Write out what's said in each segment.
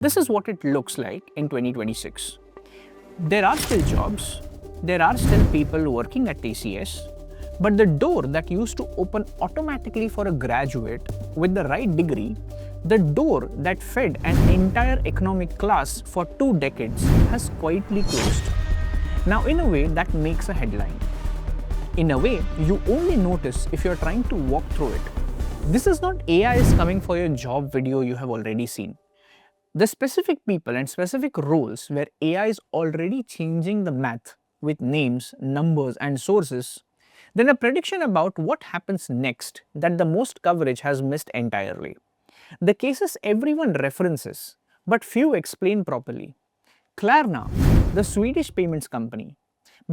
This is what it looks like in 2026. There are still jobs, there are still people working at TCS, but the door that used to open automatically for a graduate with the right degree, the door that fed an entire economic class for 2 decades, has quietly closed. Now, in a way, that makes a headline. In a way, you only notice if you're trying to walk through it. This is not AI is coming for your job video you have already seen. The specific people and specific roles where AI is already changing the math with names, numbers, and sources, then a prediction about what happens next that the most coverage has missed entirely. The cases everyone references, but few explain properly. Klarna, the Swedish payments company,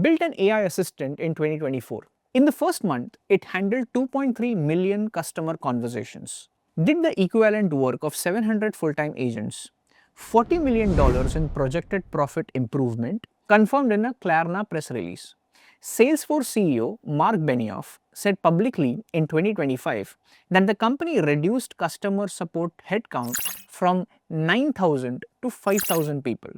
built an AI assistant in 2024. In the first month, it handled 2.3 million customer conversations, did the equivalent work of 700 full-time agents, $40 million in projected profit improvement, confirmed in a Klarna press release. Salesforce CEO Mark Benioff said publicly in 2025 that the company reduced customer support headcount from 9,000 to 5,000 people.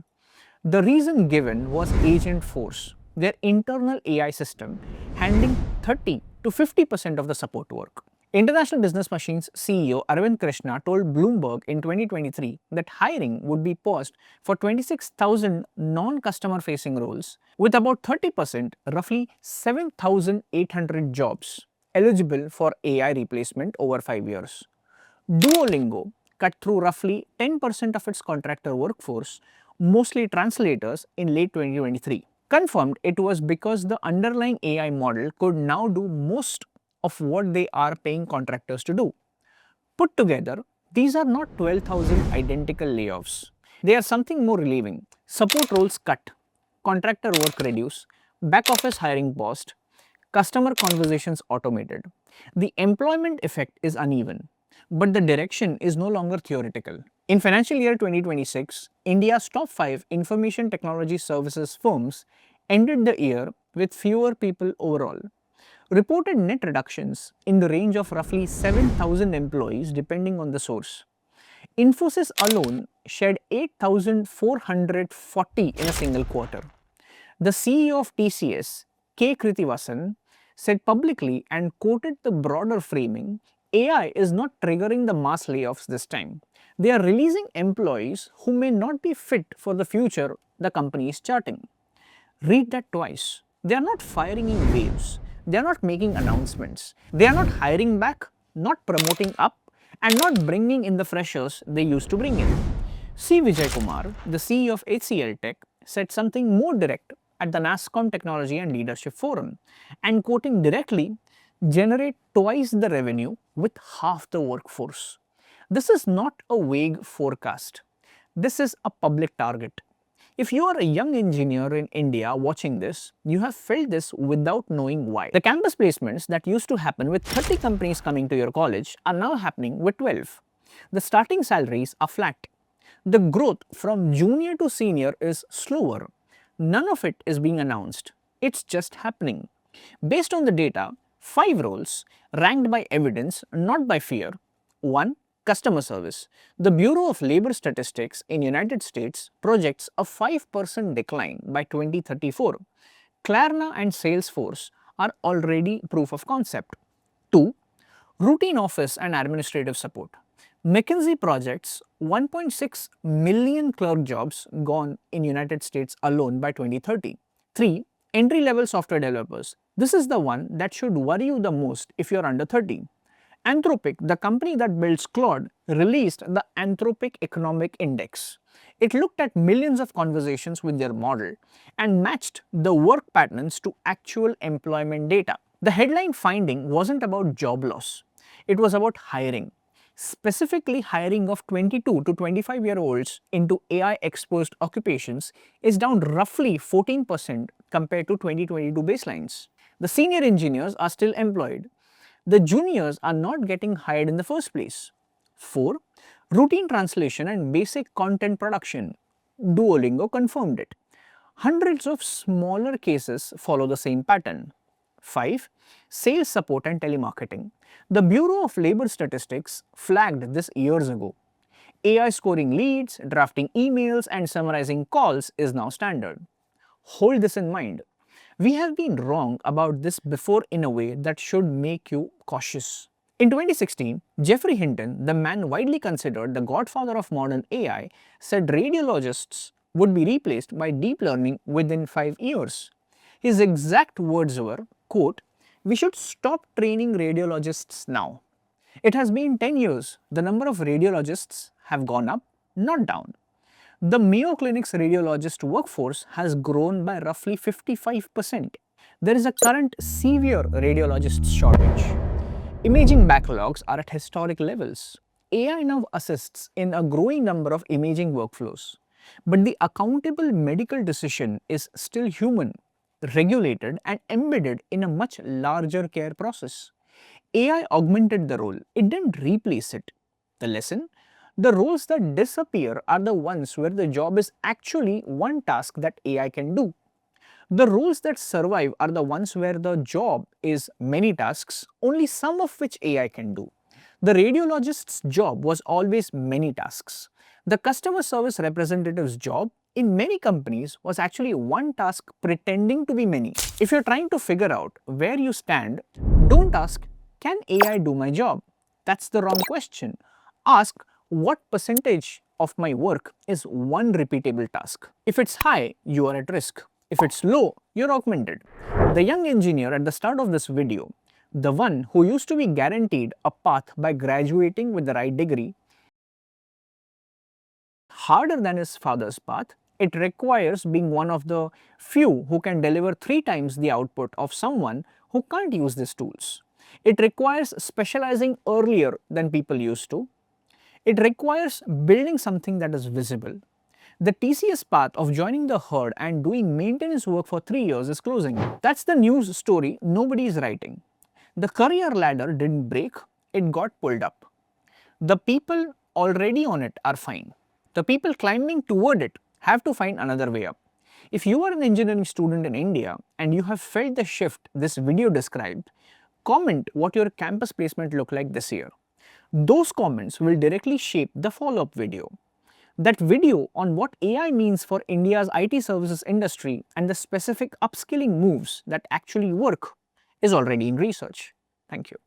The reason given was Agent Force, their internal AI system handling 30 to 50% of the support work. International Business Machine's CEO Arvind Krishna told Bloomberg in 2023 that hiring would be paused for 26,000 non-customer facing roles, with about 30%, roughly 7,800 jobs, eligible for AI replacement over 5 years. Duolingo cut through roughly 10% of its contractor workforce, mostly translators, in late 2023. Confirmed it was because the underlying AI model could now do most of what they are paying contractors to do. Put together, these are not 12,000 identical layoffs. They are something more relieving. Support roles cut, contractor work reduced, back office hiring paused, customer conversations automated. The employment effect is uneven, but the direction is no longer theoretical. In financial year 2026, India's top 5 information technology services firms ended the year with fewer people overall. Reported net reductions in the range of roughly 7,000 employees depending on the source. Infosys alone shed 8,440 in a single quarter. The CEO of TCS, K. Krithivasan, said publicly and quoted the broader framing, AI is not triggering the mass layoffs this time. They are releasing employees who may not be fit for the future the company is charting. Read that twice. They are not firing in waves. They are not making announcements. They are not hiring back, not promoting up, and not bringing in the freshers they used to bring in. C. Vijay Kumar, the CEO of HCLTech, said something more direct at the NASSCOM Technology and Leadership Forum, and quoting directly, generate twice the revenue with half the workforce. This is not a vague forecast. This is a public target. If you are a young engineer in India watching this, you have felt this without knowing why. The campus placements that used to happen with 30 companies coming to your college are now happening with 12. The starting salaries are flat. The growth from junior to senior is slower. None of it is being announced. It's just happening. Based on the data, 5 roles ranked by evidence, not by fear. 1. Customer service. The Bureau of Labor Statistics in United States projects a 5% decline by 2034. Klarna and Salesforce are already proof of concept. 2. Routine office and administrative support. McKinsey projects 1.6 million clerk jobs gone in United States alone by 2030. 3. Entry-level software developers. This is the one that should worry you the most if you're under 30. Anthropic, the company that builds Claude, released the Anthropic Economic Index. It looked at millions of conversations with their model and matched the work patterns to actual employment data. The headline finding wasn't about job loss. It was about hiring. Specifically, hiring of 22 to 25-year-olds into AI-exposed occupations is down roughly 14% compared to 2022 baselines. The senior engineers are still employed. The juniors are not getting hired in the first place. 4. Routine translation and basic content production. Duolingo confirmed it. Hundreds of smaller cases follow the same pattern. 5. Sales support and telemarketing. The Bureau of Labor Statistics flagged this years ago. AI scoring leads, drafting emails, and summarizing calls is now standard. Hold this in mind. We have been wrong about this before in a way that should make you cautious. In 2016, Geoffrey Hinton, the man widely considered the godfather of modern AI, said radiologists would be replaced by deep learning within 5 years. His exact words were, quote, "We should stop training radiologists now. It has been 10 years. The number of radiologists have gone up, not down. The Mayo Clinic's radiologist workforce has grown by roughly 55%. There is a current severe radiologist shortage. Imaging backlogs are at historic levels. AI now assists in a growing number of imaging workflows. But the accountable medical decision is still human, regulated, and embedded in a much larger care process. AI augmented the role, it didn't replace it. The lesson? The roles that disappear are the ones where the job is actually one task that AI can do. The roles that survive are the ones where the job is many tasks, only some of which AI can do. The radiologist's job was always many tasks. The customer service representative's job in many companies was actually one task pretending to be many. If you're trying to figure out where you stand, don't ask, "Can AI do my job?" That's the wrong question. Ask, "What percentage of my work is one repeatable task?" If it's high, you are at risk. If it's low, you're augmented. The young engineer at the start of this video, the one who used to be guaranteed a path by graduating with the right degree, harder than his father's path, it requires being one of the few who can deliver 3 times the output of someone who can't use these tools. It requires specializing earlier than people used to. It requires building something that is visible. The TCS path of joining the herd and doing maintenance work for 3 years is closing. That's the news story nobody is writing. The career ladder didn't break, it got pulled up. The people already on it are fine. The people climbing toward it have to find another way up. If you are an engineering student in India and you have felt the shift this video described, comment what your campus placement looked like this year. Those comments will directly shape the follow-up video. That video on what AI means for India's IT services industry and the specific upskilling moves that actually work is already in research. Thank you.